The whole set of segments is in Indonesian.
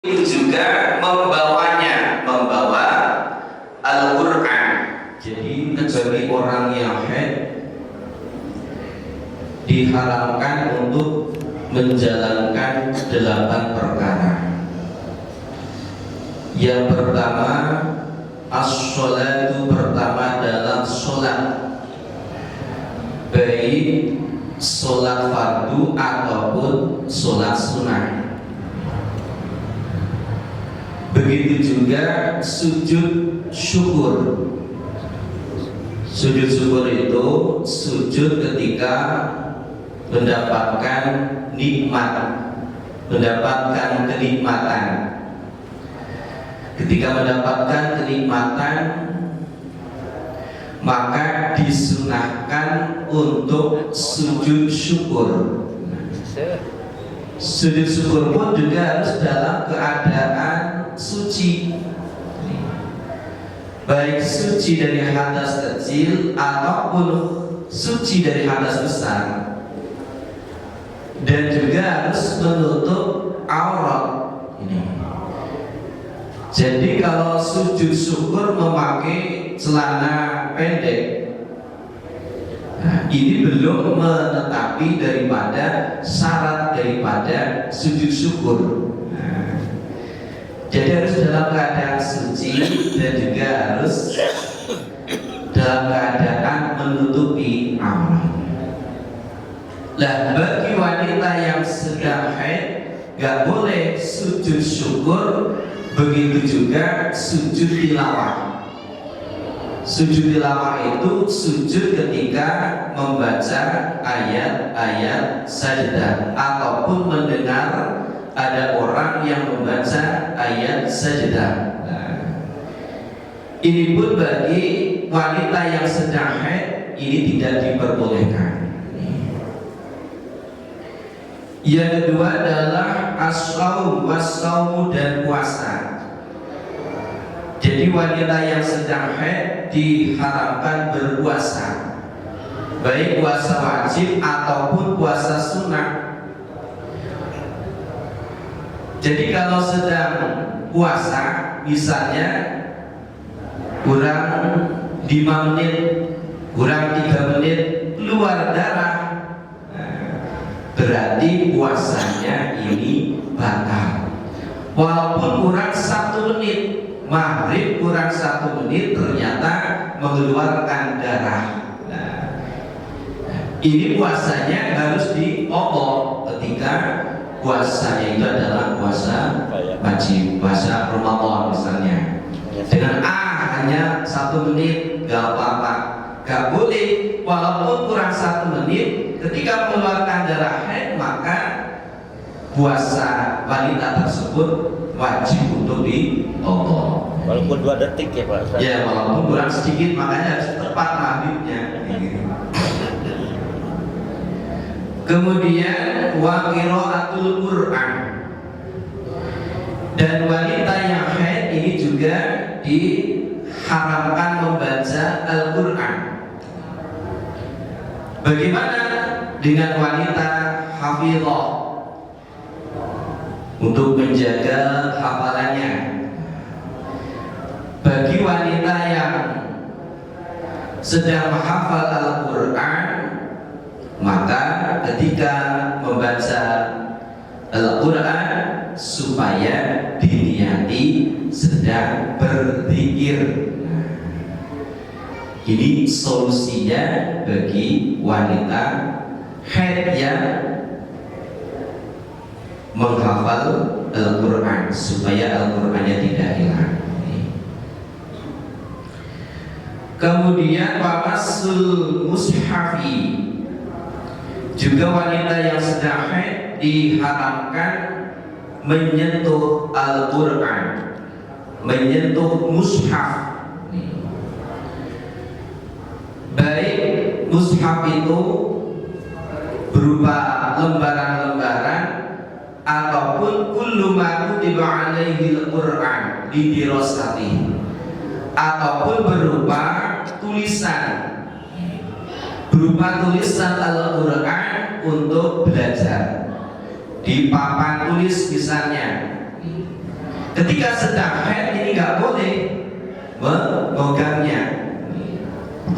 itu juga membawa Al-Quran. Jadi bagi orang yang haid diharamkan untuk menjalankan 8 perkara. Yang pertama, as-sholatu, pertama dalam sholat, baik sholat fardu ataupun sholat sunnah. Begitu juga sujud syukur. Sujud syukur itu sujud ketika mendapatkan nikmat, mendapatkan kenikmatan. Ketika mendapatkan kenikmatan, maka disunahkan untuk sujud syukur. Sujud syukur pun juga harus dalam keadaan suci, baik suci dari hadas kecil ataupun suci dari hadas besar, dan juga harus menutup aurat. Jadi kalau sujud syukur memakai celana pendek, ini belum menetapi daripada syarat daripada sujud syukur. Jadi harus dalam keadaan suci dan juga harus dalam keadaan menutupi aurat. Lah bagi wanita yang sedang haid gak boleh sujud syukur, begitu juga sujud tilawah. Sujud tilawah itu sujud ketika membaca ayat-ayat sajdah ataupun mendengar ada orang yang membaca ayat sajdah. Ini pun bagi wanita yang sedang haid ini tidak diperbolehkan. Yang kedua adalah as-shaum, was-shaumu, dan puasa. Jadi wanita yang sedang haid diharamkan berpuasa, baik puasa wajib ataupun puasa sunnah. Jadi kalau sedang puasa, misalnya kurang 5 menit, kurang 3 menit keluar darah, berarti puasanya ini batal. Walaupun kurang 1 menit, maghrib kurang 1 menit ternyata mengeluarkan darah, ini puasanya harus diobok ketika puasanya itu adalah puasa wajib, puasa Ramadan misalnya. Dengan hanya 1 menit gak apa-apa, gak boleh. Walaupun kurang 1 menit ketika mengeluarkan darah haid, maka puasa wanita tersebut wajib untuk diobok. Walaupun 2 detik ya Pak. Ya, walaupun kurang sedikit, makanya harus tepat maghribnya. Kemudian wa qiraatul Quran, dan wanita yang haid ini juga diharamkan membaca Al-Quran. Bagaimana dengan wanita hafizah untuk menjaga hafalannya? Bagi wanita yang sedang menghafal Al-Quran, maka ketika membaca Al-Quran supaya diniati sedang berzikir. Ini solusinya bagi wanita haid yang menghafal Al-Quran supaya Al-Qurannya tidak hilang. Kemudian wamasul mushafi, juga wanita yang sedang haid diharamkan menyentuh Al-Quran, menyentuh mushaf. Baik mushaf itu berupa lembaran-lembaran ataupun kullu ma kutiba alaihi al-Quran di dirasati, ataupun berupa tulisan, berupa tulisan Al-Quran untuk belajar di papan tulis misalnya. ketika sedang haid ini nggak boleh memegangnya,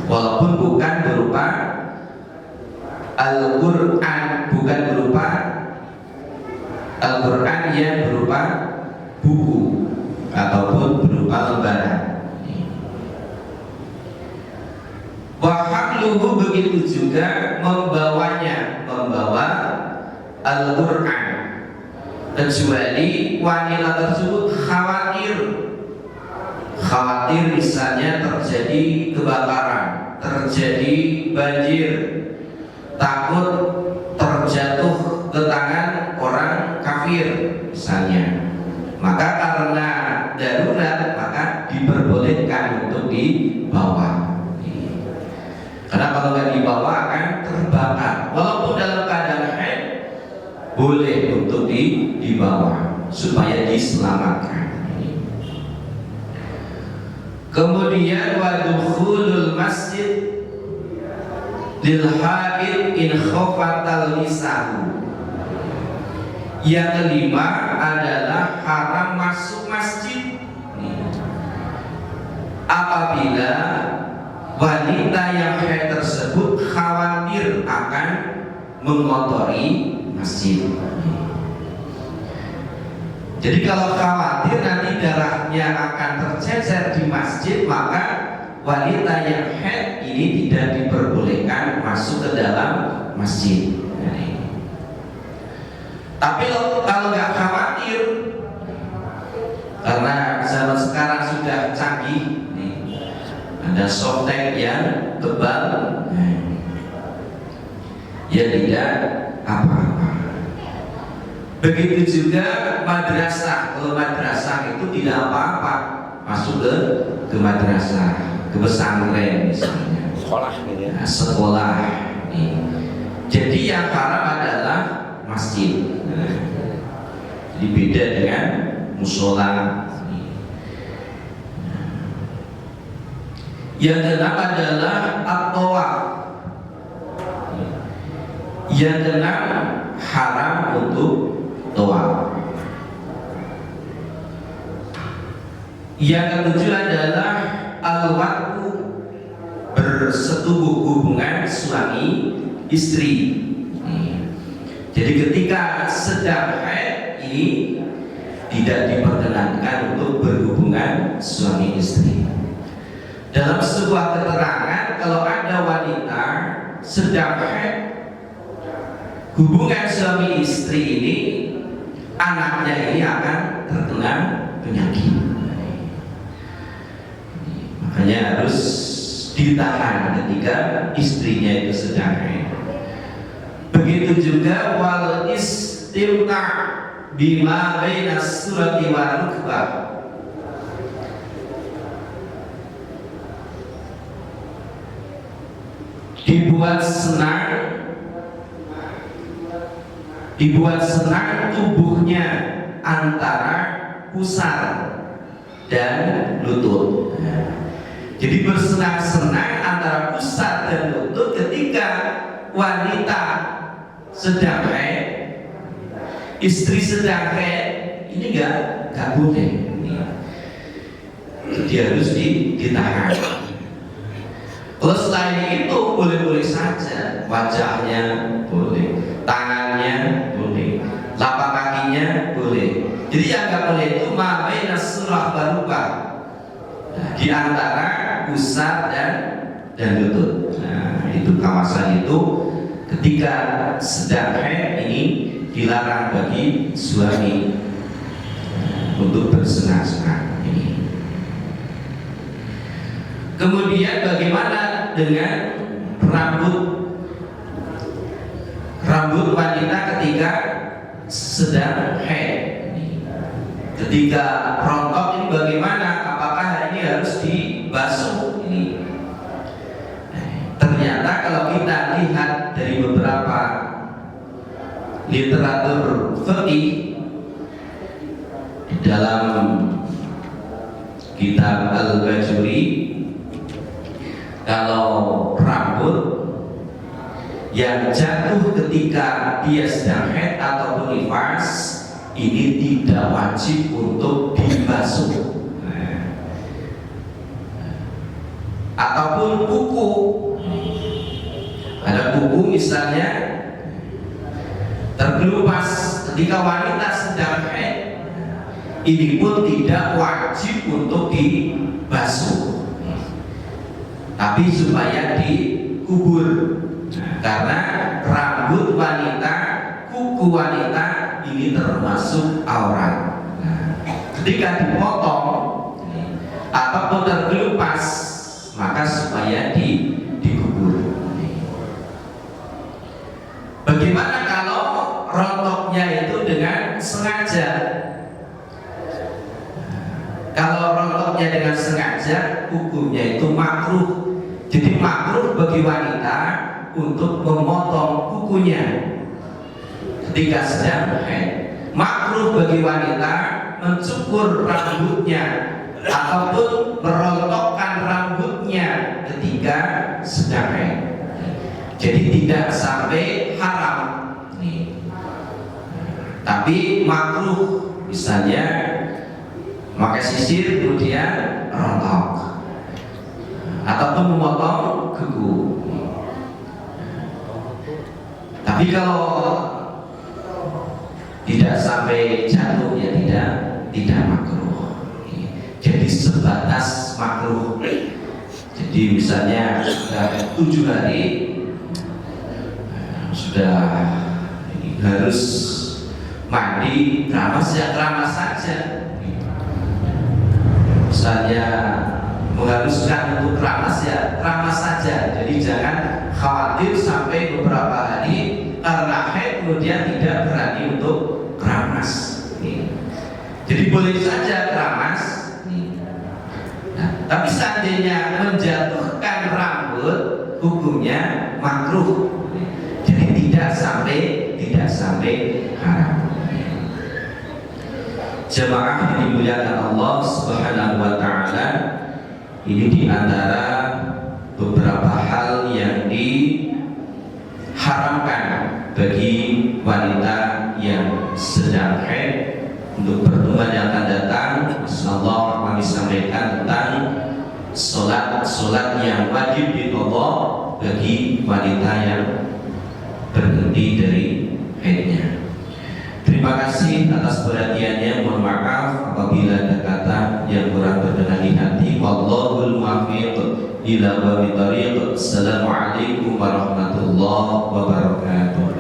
walaupun bukan berupa Al-Quran, bukan berupa Al-Quran yang berupa buku ataupun berupa lembaran. Wahamluhu, begitu juga membawanya, membawa Al-Quran, kecuali wanita tersebut khawatir misalnya terjadi kebakaran, terjadi banjir, takut terjatuh ke tangan orang kafir misalnya, maka karena darurat maka diperbolehkan untuk dibawa. Karena kalau nggak dibawa akan terbakar. Walaupun dalam keadaan haid boleh untuk dibawa supaya diselamatkan. Kemudian wadukhulul masjid lil haid in khofatal nisahu. Yang kelima adalah haram masuk masjid apabila wanita yang haid tersebut khawatir akan mengotori masjid. Jadi kalau khawatir nanti darahnya akan tercecer di masjid, maka wanita yang haid ini tidak diperbolehkan masuk ke dalam masjid. Tapi kalau nggak khawatir, karena zaman sekarang sudah canggih, ada softtek yang tebal, ya tidak apa-apa. Begitu juga madrasah. Kalau madrasah itu tidak apa-apa masuk ke madrasah, ke pesantren misalnya, sekolah gitu ya. Nah, sekolah. Jadi yang haram adalah masjid. Jadi beda dengan musola. Yang keenam adalah at-tawaf. Yang keenam haram untuk tawaf. Yang ketujuh adalah al-wa'u, bersetubuh hubungan suami istri. Jadi ketika sedang haid ini tidak diperkenankan untuk berhubungan suami istri. Dalam sebuah keterangan, kalau ada wanita sedang haid, hubungan suami istri ini, anaknya ini akan terkena penyakit. Makanya harus ditahan ketika istrinya itu sedang haid. Begitu juga wal istimta' bima baina surati wa rukbah. Dibuat senang tubuhnya antara pusar dan lutut. Jadi bersenang-senang antara pusar dan lutut ketika wanita sedang haid, istri sedang haid, ini enggak boleh. Jadi harus ditahan. Kalau selain itu boleh-boleh saja, wajahnya boleh, tangannya boleh, telapak kakinya boleh. Jadi yang nggak boleh itu ma baina surah barubah, di antara pusar dan lutut. Nah, itu kawasan itu ketika sedang haid ini dilarang bagi suami untuk bersenang-senang ini. Kemudian bagaimana dengan rambut wanita ketika sedang haid? Ketika rontok ini bagaimana? Apakah ini harus dibasuh ini? Ternyata kalau kita lihat dari beberapa literatur fikih di dalam kitab Al-Bajuri, kalau rambut yang jatuh ketika dia sedang haid ataupun nifas ini tidak wajib untuk dibasuh. Ataupun kuku, ada kuku misalnya terkelupas ketika wanita sedang haid, ini pun tidak wajib untuk dibasuh, tapi supaya dikubur, karena rambut wanita, kuku wanita ini termasuk aurat. Ketika dipotong ataupun terkelupas, maka supaya dikubur. Bagaimana kalau rontoknya itu dengan sengaja? Kalau rontoknya dengan sengaja, hukumnya itu makruh. Jadi makruh bagi wanita untuk memotong kukunya ketika sedang haid. Makruh bagi wanita mencukur rambutnya ataupun merontokkan rambutnya ketika sedang haid. Jadi tidak sampai haram nih. Tapi makruh, misalnya pakai sisir kemudian rontok ataupun memotong kuku. Tapi kalau tidak sampai jatuh, ya tidak makruh. Jadi sebatas makruh. Jadi misalnya 7 hari sudah harus mandi, keramas saja. Misalnya mengharuskan untuk keramas, ya keramas saja. Jadi jangan khawatir sampai beberapa hari karena haid kemudian tidak berani untuk keramas. Jadi boleh saja keramas. Nah, tapi seandainya menjatuhkan rambut, hukumnya makruh. Jadi tidak sampai haram. Jemaah yang dimuliakan Allah Subhanahu wa taala, ini diantara beberapa hal yang diharamkan bagi wanita yang sedang haid. Untuk pertemuan yang akan datang, insyaallah kami sampaikan tentang solat yang wajib diqadha bagi wanita yang berhenti dari haidnya. Terima kasih atas perhatiannya. Mohon maaf apabila ada kata yang kurang berkenan di hati. Wallahul muwaffiq ila aqwamit thoriq. Assalamualaikum warahmatullahi wabarakatuh.